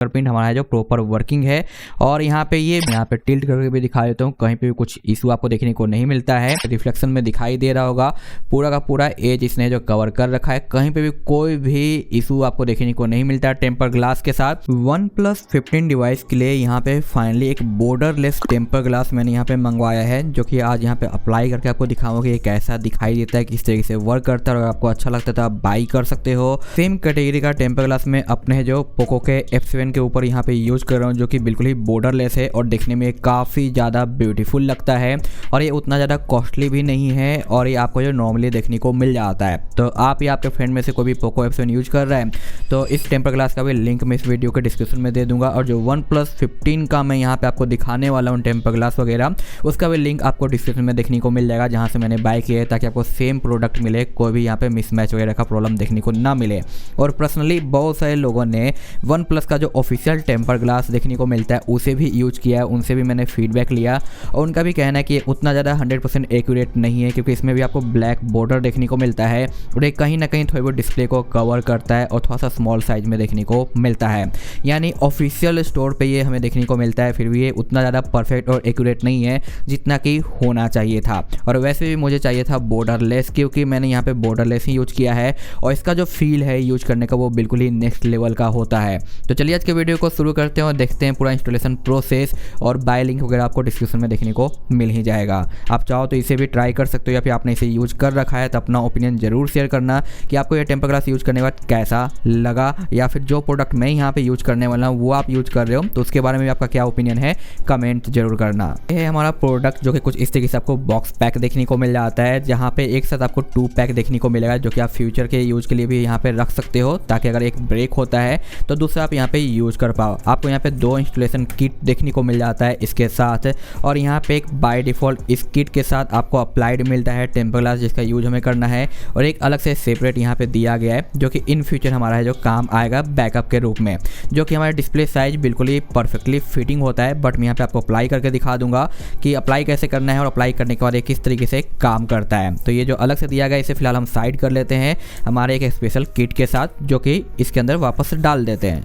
Fingerprint हमारा है जो प्रॉपर वर्किंग है। और यहाँ पे टिल्ट करके भी दिखा देता हूँ, कहीं पे भी कुछ इशू आपको देखने को नहीं मिलता है। रिफ्लेक्शन में दिखाई दे रहा होगा पूरा का पूरा एज इसने जो कवर कर रखा है, कहीं पे भी कोई भी इशू आपको देखने को नहीं मिलता है टेम्पर ग्लास के साथ। OnePlus 15 डिवाइस के लिए यहाँ पे फाइनली एक बॉर्डरलेस टेम्पर ग्लास मैंने यहाँ पे मंगवाया है, जो कि आज यहाँ पे अप्लाई करके आपको दिखाऊंगा कि ये कैसा दिखाई देता है, किस तरीके से वर्क करता है। और आपको अच्छा लगता है तो आप बाई कर सकते हो। सेम कैटेगरी का टेम्पर ग्लास में अपने जो पोको के F7 के ऊपर यहाँ पे यूज कर रहा हूँ, जो कि बिल्कुल ही बॉर्डरलेस है और देखने में काफ़ी ज़्यादा ब्यूटीफुल लगता है। और ये उतना ज़्यादा कॉस्टली भी नहीं है और ये आपको जो नॉर्मली देखने को मिल जाता है। तो आप या आपके फ्रेंड में से कोई भी पोको F7 यूज कर रहा है तो इस टेम्पर ग्लास का भी लिंक मैं इस वीडियो के डिस्क्रिप्शन में दे दूंगा। और जो OnePlus 15 का मैं यहाँ पे आपको दिखाने वाला हूँ टेम्पर ग्लास वगैरह, उसका भी लिंक आपको डिस्क्रिप्शन में देखने को मिल जाएगा, जहाँ से मैंने बाय किया है, ताकि आपको सेम प्रोडक्ट मिले, कोई भी यहाँ पे मिसमैच वगैरह का प्रॉब्लम देखने को ना मिले। और पर्सनली बहुत सारे लोगों ने OnePlus का जो ऑफिशियल टेम्पर ग्लास देखने को मिलता है उसे भी यूज किया है, उनसे भी मैंने फीडबैक लिया और उनका भी कहना है कि उतना ज़्यादा 100% एक्यूरेट नहीं है, क्योंकि इसमें भी आपको ब्लैक बॉर्डर देखने को मिलता है और ये कहीं ना कहीं थोड़ी बहुत डिस्प्ले को कवर करता है और थोड़ा सा स्मॉल साइज में देखने को मिलता है। यानी ऑफिशियल स्टोर पे ये हमें देखने को मिलता है, फिर भी ये उतना ज़्यादा परफेक्ट और एक्यूरेट नहीं है जितना कि होना चाहिए था। और वैसे भी मुझे चाहिए था बॉर्डरलेस, क्योंकि मैंने यहाँ पे बॉर्डरलेस ही यूज किया है और इसका जो फील है यूज करने का वो बिल्कुल ही नेक्स्ट लेवल का होता है। तो चलिए आज के वीडियो को शुरू करते हैं और देखते हैं पूरा इंस्टॉलेशन प्रोसेस। और बाय लिंक वगैरह आपको डिस्क्रिप्शन में देखने को मिल ही जाएगा। आप चाहो तो इसे भी ट्राई कर सकते हो, या फिर आपने इसे यूज कर रखा है तो अपना ओपिनियन जरूर शेयर करना कि आपको ये टेम्पर ग्लास यूज करने के बाद कैसा लगा, या फिर जो प्रोडक्ट मैं यहाँ पे यूज करने वाला हूँ वो आप यूज कर रहे हो तो उसके बारे में भी आपका क्या ओपिनियन है कमेंट जरूर करना। ये है हमारा प्रोडक्ट, जो कि कुछ इस तरीके से आपको बॉक्स पैक देखने को मिल जाता है, जहाँ पे एक साथ आपको 2 पैक देखने को मिलेगा, जो कि आप फ्यूचर के यूज के लिए भी यहाँ पे रख सकते हो, ताकि अगर एक ब्रेक होता है तो दूसरा आप यहाँ पे यूज कर पाओ। आपको यहाँ पे 2 इंस्टॉलेशन किट देखने को मिल जाता है इसके साथ। और यहाँ पे एक बाय डिफॉल्ट इस किट के साथ आपको अप्लाइड मिलता है टेम्पर ग्लास, जिसका यूज हमें करना है, और एक अलग से सेपरेट यहाँ पे दिया गया है, जो कि इन फ्यूचर हमारा है जो काम आएगा बैकअप के रूप में, जो कि हमारा डिस्प्ले साइज बिल्कुल ही परफेक्टली फिटिंग होता है। बट मैं यहाँ पे आपको अप्लाई करके दिखा दूंगा कि अप्लाई कैसे करना है और अप्लाई करने के बाद ये किस तरीके से काम करता है। तो ये जो अलग से दिया गया इसे फिलहाल हम साइड कर लेते हैं हमारे एक स्पेशल किट के साथ, जो कि इसके अंदर वापस डाल देते हैं।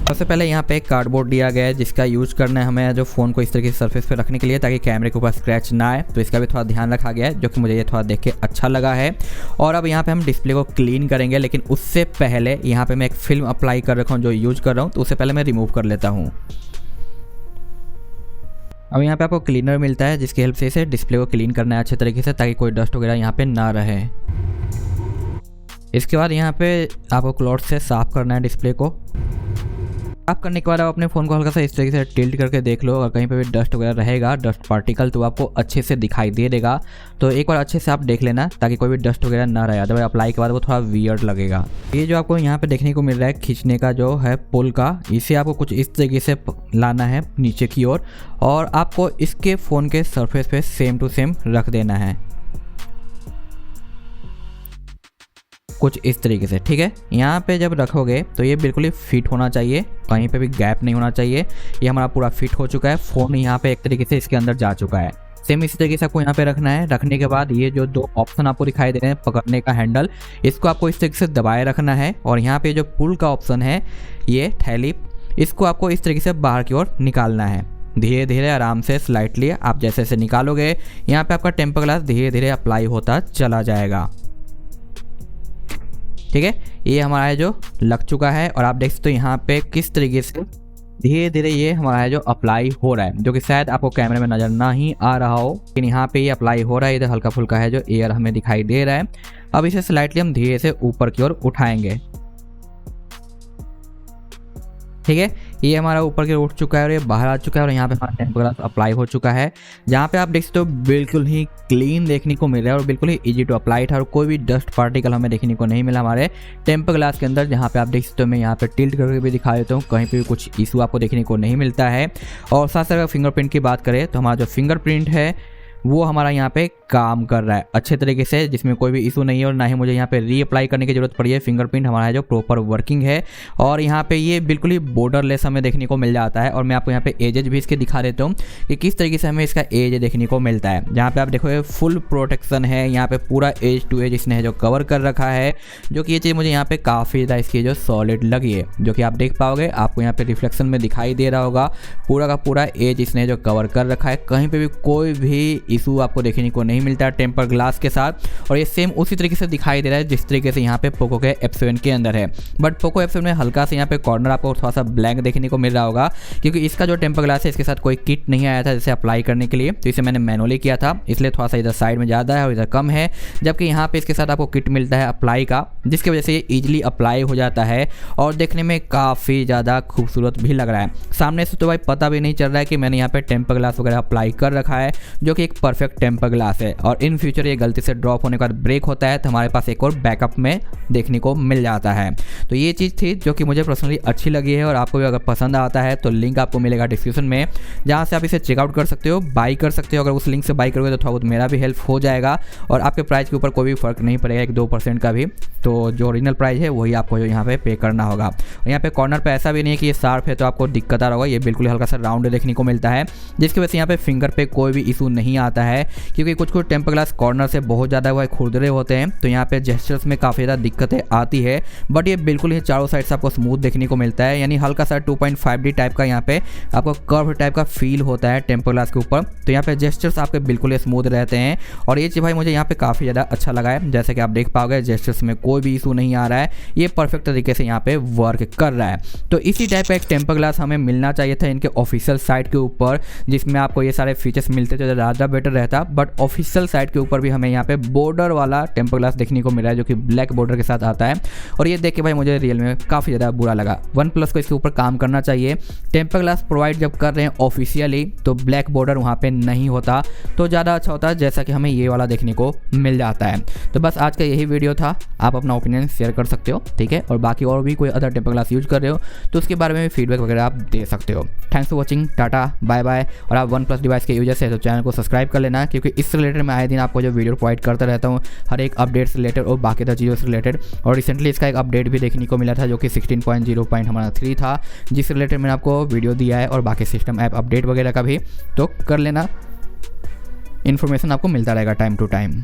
सबसे पहले यहाँ पे एक कार्डबोर्ड दिया गया है, जिसका यूज करना है हमें जो फ़ोन को इस तरीके से सरफेस पे रखने के लिए, ताकि कैमरे के ऊपर स्क्रैच ना आए। तो इसका भी थोड़ा ध्यान रखा गया है, जो कि मुझे ये थोड़ा देख के अच्छा लगा है। और अब यहाँ पे हम डिस्प्ले को क्लीन करेंगे, लेकिन उससे पहले यहाँ पे मैं एक फिल्म अप्लाई कर रखा हूँ जो यूज कर रहा हूँ, तो उससे पहले मैं रिमूव कर लेता हूँ। अब यहाँ पे आपको क्लीनर मिलता है, जिसकी हेल्प से इसे डिस्प्ले को क्लीन करना है अच्छे तरीके से, ताकि कोई डस्ट वगैरह यहाँ पे ना रहे। इसके बाद यहाँ पे आपको क्लॉथ से साफ करना है डिस्प्ले को। साफ करने के बाद आप अपने फ़ोन को हल्का सा इस तरीके से टिल्ट करके देख लो, अगर कहीं पे भी डस्ट वगैरह रहेगा, डस्ट पार्टिकल, तो आपको अच्छे से दिखाई दे देगा। तो एक बार अच्छे से आप देख लेना, ताकि कोई भी डस्ट वगैरह ना रहे, अदरवाइज अप्लाई के बाद वो थोड़ा वियर्ड लगेगा। ये जो आपको यहाँ पे देखने को मिल रहा है खींचने का जो है पुल का, इसे आपको कुछ इस तरीके से लाना है नीचे की ओर, और आपको इसके फ़ोन के सरफेस पे सेम टू सेम रख देना है कुछ इस तरीके से, ठीक है। यहाँ पे जब रखोगे तो ये बिल्कुल ही फिट होना चाहिए, कहीं पे भी गैप नहीं होना चाहिए। ये हमारा पूरा फिट हो चुका है, फ़ोन यहाँ पे एक तरीके से इसके अंदर जा चुका है। सेम इसी तरीके से आपको यहाँ पे रखना है। रखने के बाद ये जो 2 ऑप्शन आपको दिखाई दे रहे हैं पकड़ने का हैंडल, इसको आपको इस तरीके से दबाए रखना है। और यहाँ पे जो पुल का ऑप्शन है, ये थैली, इसको आपको इस तरीके से बाहर की ओर निकालना है। धीरे धीरे आराम से स्लाइटली आप जैसे जैसे निकालोगे, यहाँ पे आपका टेम्पर ग्लास धीरे धीरे अप्लाई होता चला जाएगा, ठीक है। ये हमारा है जो लग चुका है, और आप देख सकते हो यहाँ पे किस तरीके से धीरे धीरे ये हमारा है जो अप्लाई हो रहा है, जो कि शायद आपको कैमरे में नज़र ना ही आ रहा हो, लेकिन यहाँ पे ये अप्लाई हो रहा है। इधर हल्का फुल्का है जो एयर हमें दिखाई दे रहा है। अब इसे स्लाइटली हम धीरे से ऊपर की ओर उठाएंगे, ठीक है। ये हमारा ऊपर की ओर उठ चुका है और ये बाहर आ चुका है, और यहाँ पे हमारा टेम्पर ग्लास अप्लाई हो चुका है, जहाँ पे आप देख सकते हो बिल्कुल ही क्लीन देखने को मिल रहा है और बिल्कुल ही इजी टू अप्लाई था, और कोई भी डस्ट पार्टिकल हमें देखने को नहीं मिला हमारे टेम्पर ग्लास के अंदर। जहाँ पे आप देख सकते हो, मैं यहाँ पे टिल्ट करके भी दिखा देता हूँ, कहीं पे भी कुछ इशू आपको देखने को नहीं मिलता है। और साथ साथ अगर फिंगरप्रिंट की बात करें तो हमारा जो फिंगरप्रिंट है वो हमारा यहाँ पे काम कर रहा है अच्छे तरीके से, जिसमें कोई भी इशू नहीं है और ना ही मुझे यहाँ पे रीअप्लाई करने की जरूरत पड़ी है। फिंगरप्रिंट हमारा है जो प्रॉपर वर्किंग है और यहाँ पे ये बिल्कुल ही बॉर्डरलेस हमें देखने को मिल जाता है। और मैं आपको यहाँ पे एजेज भी इसके दिखा देता हूँ कि किस तरीके से हमें इसका एज देखने को मिलता है। जहाँ पे आप देखोगे फुल प्रोटेक्शन है, यहाँ पे पूरा एज टू एज इसने जो कवर कर रखा है, जो कि ये चीज़ मुझे यहाँ पे काफ़ी ज़्यादा इसकी जो सॉलिड लगी है, जो कि आप देख पाओगे, आपको यहाँ पे रिफ्लेक्शन में दिखाई दे रहा होगा। पूरा का पूरा एज इसने जो कवर कर रखा है, कहीं पे भी कोई भी इशू आपको देखने को नहीं मिलता है टेम्पर ग्लास के साथ। और ये सेम उसी तरीके से दिखाई दे रहा है जिस तरीके से यहाँ पे पोको के F7 के अंदर है। बट पोको F7 में हल्का से यहाँ पे कॉर्नर आपको थोड़ा सा ब्लैंक देखने को मिल रहा होगा, क्योंकि इसका जो टेम्पर ग्लास है इसके साथ कोई किट नहीं आया था जैसे अप्लाई करने के लिए, तो इसे मैंने मैनुअली किया था, इसलिए थोड़ा सा इधर साइड में ज़्यादा है और इधर कम है। जबकि यहाँ पे इसके साथ आपको किट मिलता है अप्लाई का, जिसकी वजह से ये ईजिली अप्लाई हो जाता है और देखने में काफ़ी ज़्यादा खूबसूरत भी लग रहा है। सामने से तो भाई पता भी नहीं चल रहा है कि मैंने यहाँ पे टेम्पर ग्लास वगैरह अप्लाई कर रखा है, जो कि एक परफेक्ट टेम्पर ग्लास है। और इन फ्यूचर ये गलती से ड्रॉप होने के बाद ब्रेक होता है तो हमारे पास एक और बैकअप में देखने को मिल जाता है। तो ये चीज़ थी जो कि मुझे पर्सनली अच्छी लगी है और आपको भी अगर पसंद आता है तो लिंक आपको मिलेगा डिस्क्रिप्शन में, जहाँ से आप इसे चेकआउट कर सकते हो, बाई कर सकते हो। अगर उस लिंक से बाई करोगे तो थोड़ा बहुत मेरा भी हेल्प हो जाएगा और आपके प्राइस के ऊपर कोई भी फर्क नहीं पड़ेगा 1-2% का भी। तो जो ओरिजिनल प्राइस है वही आपको जो यहाँ पे करना होगा। और यहाँ पे कॉर्नर पे ऐसा भी नहीं है कि ये शार्प है तो आपको दिक्कत आ रहा होगा, ये बिल्कुल हल्का सा राउंड देखने को मिलता है, जिसकी वजह से यहाँ पे फिंगर पे कोई भी इशू नहीं आता है। क्योंकि कुछ कुछ टेम्पर ग्लास कॉर्नर से बहुत ज़्यादा वह खुरदरे होते हैं तो यहाँ पे जेस्चर्स में काफ़ी ज़्यादा दिक्कतें आती है। बट ये बिल्कुल ही चारों साइड से आपको स्मूथ देखने को मिलता है, यानी हल्का सा 2.5D टाइप का यहाँ पे आपको कर्व टाइप का फील होता है टेम्पर ग्लास के ऊपर। तो यहाँ पे जेस्चर्स आपके बिल्कुल स्मूथ रहते हैं और ये चीज़ भाई मुझे यहाँ पे काफ़ी ज़्यादा अच्छा लगा है। जैसे कि आप देख पाओगे जेस्चर्स में कोई भी इशू नहीं आ रहा है, ये परफेक्ट तरीके से यहाँ पे वर्क कर रहा है। तो इसी टाइप का एक टेम्पर ग्लास हमें मिलना चाहिए था इनके ऑफिशियल साइट के ऊपर, जिसमें आपको ये सारे फीचर्स मिलते तो ज़्यादा बेटर रहता। बट ऑफिशियल साइट के ऊपर भी हमें यहाँ पे बॉर्डर वाला टेम्पर ग्लास देखने को मिल रहा है, जो कि ब्लैक बॉर्डर के साथ आता है। और ये देख के भाई मुझे रियल में काफ़ी ज़्यादा बुरा लगा। OnePlus को इसके ऊपर काम करना चाहिए। टेम्पर ग्लास प्रोवाइड जब कर रहे हैं ऑफिशियली तो ब्लैक बॉर्डर वहाँ पे नहीं होता तो ज़्यादा अच्छा होता है, जैसा कि हमें ये वाला देखने को मिल जाता है। तो बस आज का यही वीडियो था, आप अपना ओपिनियन शेयर कर सकते हो, ठीक है। और बाकी और भी कोई अदर टेम्पर ग्लास यूज कर रहे हो तो उसके बारे में भी फीडबैक वगैरह आप दे सकते हो। Thanks for watching, tata bye bye. और आप OnePlus डिवाइस के यूजर्स है तो चैनल को सब्सक्राइब कर लेना, क्योंकि इस रिलेटेड मैं आए दिन आपको जो वीडियो प्रोवाइड करता रहता हूँ, हर एक अपडेट्स रिलेटेड और बाकी तो चीज़ों से रिलेटेड। और रिसेंटली इसका एक अपडेट भी देखने को मिला था जो कि 16.0.3 था, जिस रिलेटेड मैंने आपको वीडियो दिया है। और बाकी सिस्टम ऐप अपडेट वगैरह का भी तो कर लेना, इन्फॉर्मेशन आपको मिलता रहेगा टाइम टू टाइम।